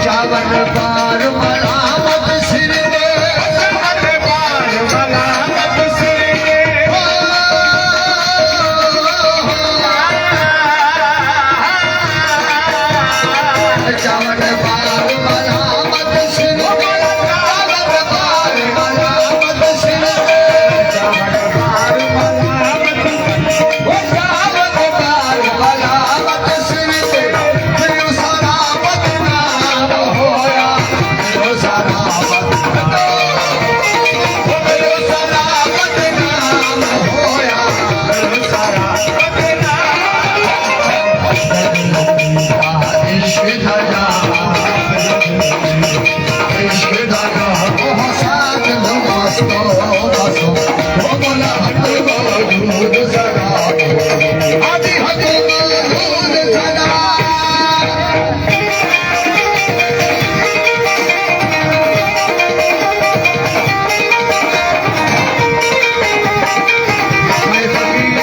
चावन पार मलामत सिर में चावन पार मलामत सिर में चावन पार मलामत सिर में चावन पार मलामत सिर में चावन पार मलामत वो चावन पार मलामत सिर में फिर सारा बदनाम होया वो सारा बदनाम होया वो सारा इश्क धजा इश्क धजा वो साथ नमस्तो बसो वो बोला हट दूध सदा आदि हट दूध सदा मैं फकीर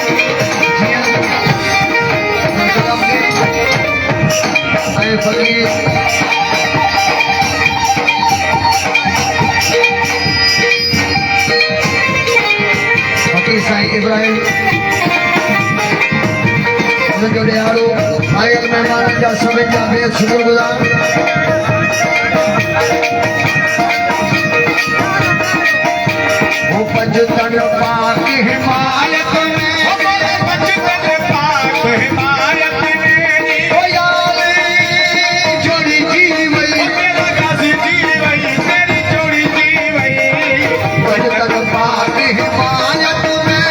मैं फकीर फकीर साईं इब्राहिम उनजो ॾियारो आयल महिमाननि जा सभिनि जा बेहद शुक्रगुज़ार वो पंजतन पाक हिमायत में पंजतन पाक हिमायत में ओ यारे जोड़ी जी वई मेरा गाजी जी वई तेरी जोड़ी जी वई पंजतन पाक हिमायत में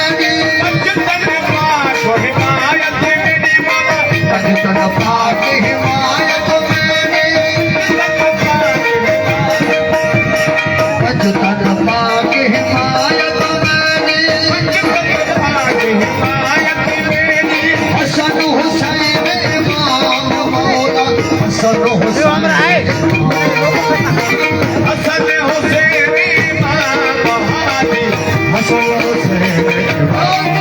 पंजतन पाक हिमायत में पंजतन पाक हिमायत में पंजतन पाक हिमायत में हसन हुसैन इमाम मौला हसन हुसैन हसन हुसैन इमाम हादी हसन हुसैन इमाम